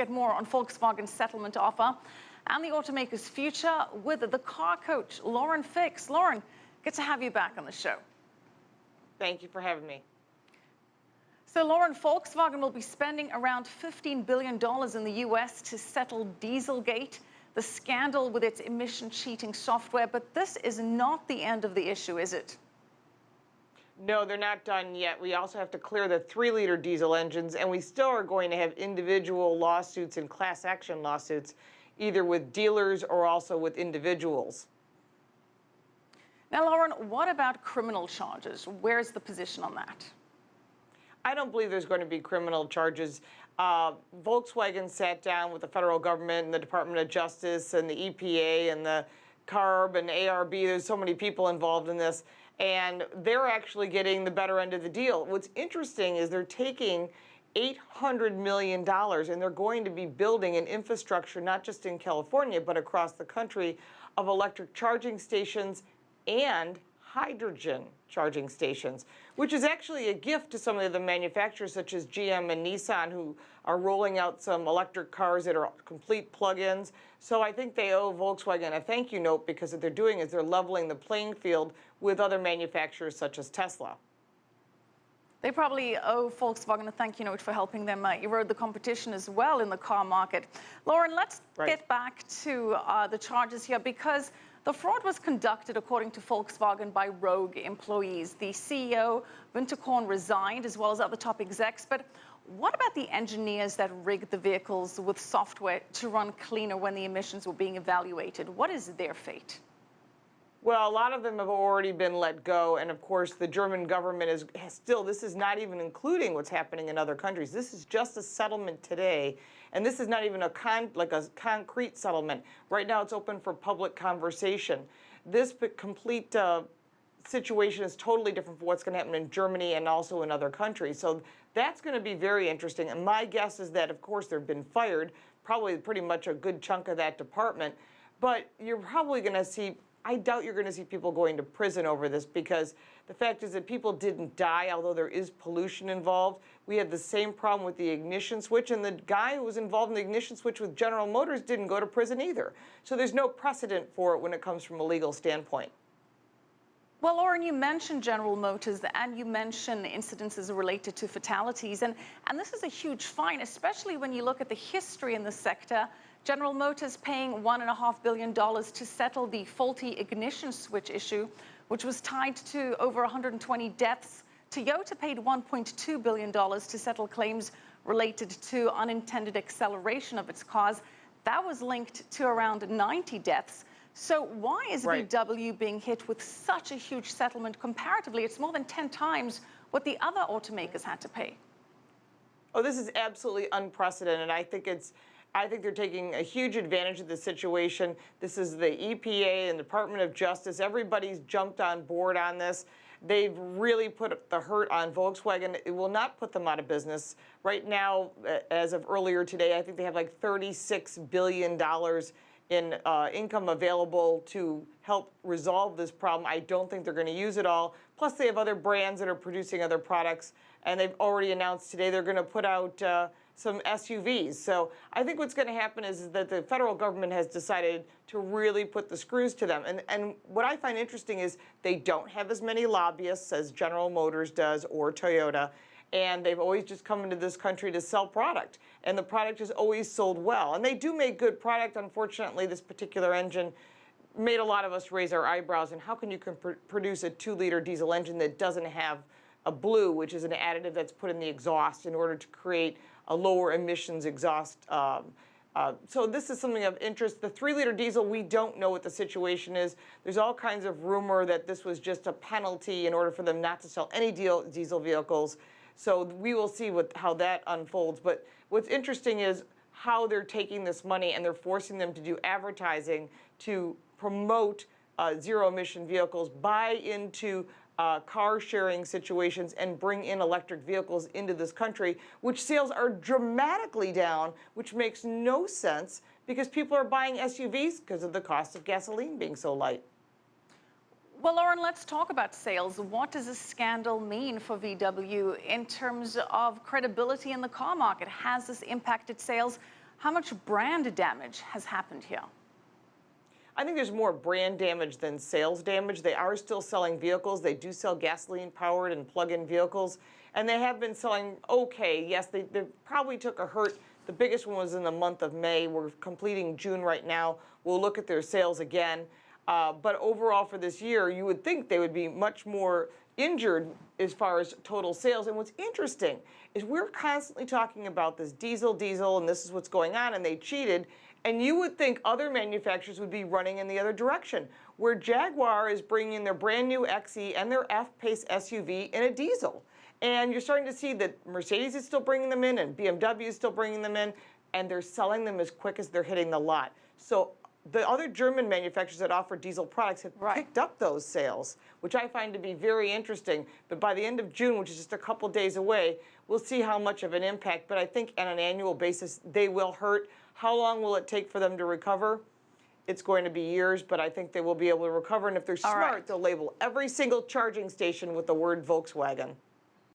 get more on Volkswagen's settlement offer and the automaker's future with the car coach, Lauren Fix. Lauren, good to have you back on the show. Thank you for having me. So, Lauren, Volkswagen will be spending around $15 billion in the U.S. to settle Dieselgate, the scandal with its emission cheating software. But this is not the end of the issue, is it? No, they're not done yet. We also have to clear the 3-liter diesel engines, and we still are going to have individual lawsuits and class action lawsuits, either with dealers or also with individuals. Now, Lauren, what about criminal charges? Where's the position on that? I don't believe there's going to be criminal charges. Volkswagen sat down with the federal government and the Department of Justice and the EPA and the CARB and ARB. There's so many people involved in this, and they're actually getting the better end of the deal. What's interesting is they're taking $800 million and they're going to be building an infrastructure, not just in California, but across the country, of electric charging stations and hydrogen charging stations, which is actually a gift to some of the manufacturers such as GM and Nissan, who are rolling out some electric cars that are complete plug-ins. So I think they owe Volkswagen a thank you note, because what they're doing is they're leveling the playing field with other manufacturers such as Tesla. They probably owe Volkswagen a thank you note for helping them erode the competition as well in the car market. Lauren, let's get back to the charges here, because the fraud was conducted, according to Volkswagen, by rogue employees. The CEO, Winterkorn, resigned, as well as other top execs. But what about the engineers that rigged the vehicles with software to run cleaner when the emissions were being evaluated? What is their fate? Well, a lot of them have already been let go, and of course the German government is still, this is not even including what's happening in other countries. This is just a settlement today, and this is not even a concrete settlement. Right now it's open for public conversation. This complete situation is totally different from what's going to happen in Germany and also in other countries. So that's going to be very interesting, and my guess is that, of course, they've been fired, probably pretty much a good chunk of that department, but you're probably going to see, I doubt you're going to see people going to prison over this, because the fact is that people didn't die, although there is pollution involved. We had the same problem with the ignition switch, and the guy who was involved in the ignition switch with General Motors didn't go to prison either. So there's no precedent for it when it comes from a legal standpoint. Well, Lauren, you mentioned General Motors, and you mentioned incidences related to fatalities, and this is a huge fine, especially when you look at the history in the sector. General Motors paying $1.5 billion to settle the faulty ignition switch issue, which was tied to over 120 deaths. Toyota paid $1.2 billion to settle claims related to unintended acceleration of its cars. That was linked to around 90 deaths. So why is VW being hit with such a huge settlement comparatively? It's more than 10 times what the other automakers had to pay. Oh, this is absolutely unprecedented. I think they're taking a huge advantage of the situation. This is the EPA and the Department of Justice. Everybody's jumped on board on this. They've really put the hurt on Volkswagen. It will not put them out of business. Right now, as of earlier today, I think they have like $36 billion in income available to help resolve this problem. I don't think they're going to use it all. Plus, they have other brands that are producing other products, and they've already announced today they're going to put out some SUVs. So I think what's going to happen is that the federal government has decided to really put the screws to them. And what I find interesting is they don't have as many lobbyists as General Motors does or Toyota. And they've always just come into this country to sell product. And the product is always sold well. And they do make good product. Unfortunately, this particular engine made a lot of us raise our eyebrows. And how can you produce a 2-liter diesel engine that doesn't have a blue, which is an additive that's put in the exhaust in order to create a lower emissions exhaust? So this is something of interest. The 3-liter diesel, we don't know what the situation is. There's all kinds of rumor that this was just a penalty in order for them not to sell any diesel vehicles. So we will see how that unfolds. But what's interesting is how they're taking this money and they're forcing them to do advertising to promote zero-emission vehicles, buy into car sharing situations, and bring in electric vehicles into this country, which sales are dramatically down, which makes no sense because people are buying SUVs because of the cost of gasoline being so light. Well, Lauren, let's talk about sales. What does a scandal mean for VW in terms of credibility in the car market? Has this impacted sales? How much brand damage has happened here? I think there's more brand damage than sales damage. They are still selling vehicles. They do sell gasoline-powered and plug-in vehicles, and they have been selling okay. Yes, they probably took a hurt. The biggest one was in the month of May. We're completing June right now. We'll look at their sales again. But overall for this year, you would think they would be much more injured as far as total sales. And what's interesting is we're constantly talking about this diesel, and this is what's going on, and they cheated. And you would think other manufacturers would be running in the other direction, where Jaguar is bringing in their brand new XE and their F-Pace SUV in a diesel. And you're starting to see that Mercedes is still bringing them in and BMW is still bringing them in, and they're selling them as quick as they're hitting the lot. So the other German manufacturers that offer diesel products have picked up those sales, which I find to be very interesting. But by the end of June, which is just a couple days away, we'll see how much of an impact. But I think on an annual basis, they will hurt. How long will it take for them to recover? It's going to be years, but I think they will be able to recover. And if they're smart, they'll label every single charging station with the word Volkswagen.